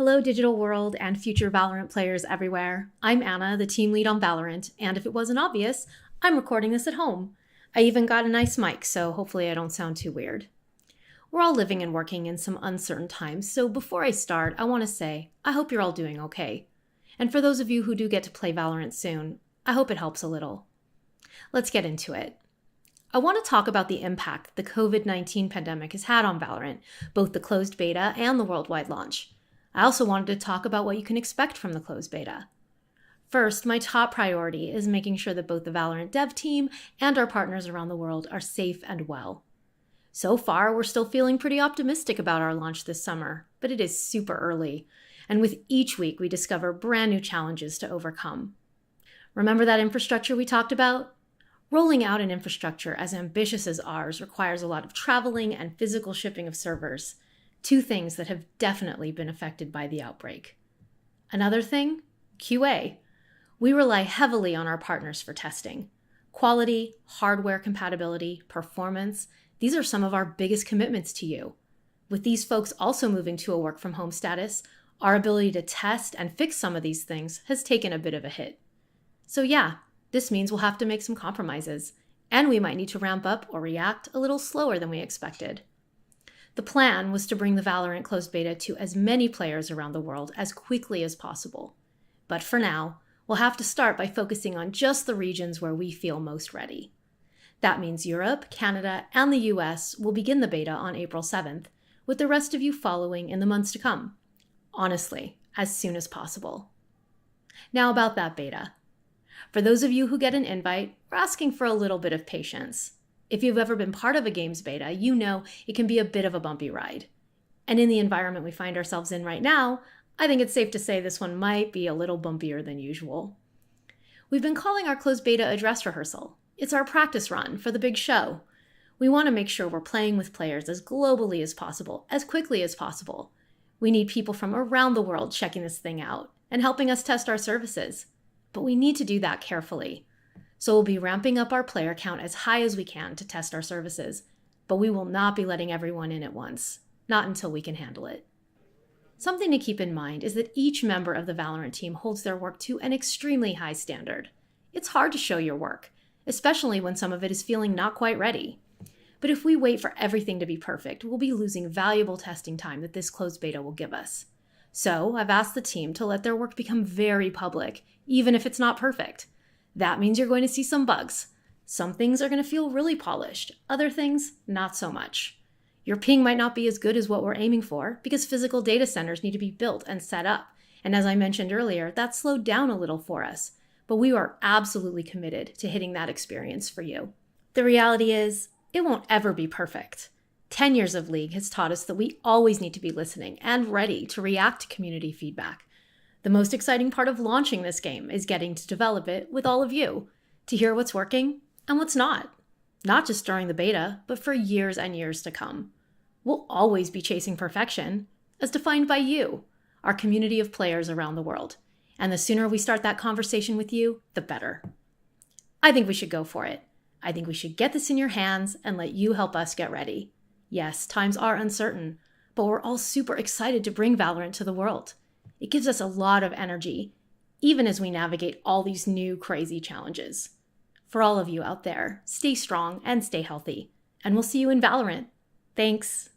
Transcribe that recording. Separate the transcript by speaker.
Speaker 1: Hello, digital world and future Valorant players everywhere. I'm Anna, the team lead on Valorant, and if it wasn't obvious, I'm recording this at home. I even got a nice mic, so hopefully I don't sound too weird. We're all living and working in some uncertain times, so before I start, I want to say I hope you're all doing okay. And for those of you who do get to play Valorant soon, I hope it helps a little. Let's get into it. I want to talk about the impact the COVID-19 pandemic has had on Valorant, both the closed beta and the worldwide launch. I also wanted to talk about what you can expect from the closed beta. First, my top priority is making sure that both the Valorant dev team and our partners around the world are safe and well. So far, we're still feeling pretty optimistic about our launch this summer, but it is super early, and with each week we discover brand new challenges to overcome. Remember that infrastructure we talked about? Rolling out an infrastructure as ambitious as ours requires a lot of traveling and physical shipping of servers, two things that have definitely been affected by the outbreak. Another thing? QA. We rely heavily on our partners for testing. Quality, hardware compatibility, performance, these are some of our biggest commitments to you. With these folks also moving to a work-from-home status, our ability to test and fix some of these things has taken a bit of a hit. So yeah, this means we'll have to make some compromises, and we might need to ramp up or react a little slower than we expected. The plan was to bring the Valorant closed beta to as many players around the world as quickly as possible. But for now, we'll have to start by focusing on just the regions where we feel most ready. That means Europe, Canada, and the US will begin the beta on April 7th, with the rest of you following in the months to come. Honestly, as soon as possible. Now about that beta. For those of you who get an invite, we're asking for a little bit of patience. If you've ever been part of a game's beta, you know it can be a bit of a bumpy ride. And in the environment we find ourselves in right now, I think it's safe to say this one might be a little bumpier than usual. We've been calling our closed beta a dress rehearsal. It's our practice run for the big show. We want to make sure we're playing with players as globally as possible, as quickly as possible. We need people from around the world checking this thing out and helping us test our services. But we need to do that carefully. So we'll be ramping up our player count as high as we can to test our services, but we will not be letting everyone in at once, not until we can handle it. Something to keep in mind is that each member of the Valorant team holds their work to an extremely high standard. It's hard to show your work, especially when some of it is feeling not quite ready. But if we wait for everything to be perfect, we'll be losing valuable testing time that this closed beta will give us. So I've asked the team to let their work become very public, even if it's not perfect. That means you're going to see some bugs. Some things are going to feel really polished, other things, not so much. Your ping might not be as good as what we're aiming for because physical data centers need to be built and set up. And as I mentioned earlier, that slowed down a little for us. But we are absolutely committed to hitting that experience for you. The reality is, it won't ever be perfect. 10 years of League has taught us that we always need to be listening and ready to react to community feedback. The most exciting part of launching this game is getting to develop it with all of you, to hear what's working and what's not. Not just during the beta, but for years and years to come. We'll always be chasing perfection, as defined by you, our community of players around the world. And the sooner we start that conversation with you, the better. I think we should go for it. I think we should get this in your hands and let you help us get ready. Yes, times are uncertain, but we're all super excited to bring Valorant to the world. It gives us a lot of energy, even as we navigate all these new crazy challenges. For all of you out there, stay strong and stay healthy, and we'll see you in Valorant. Thanks.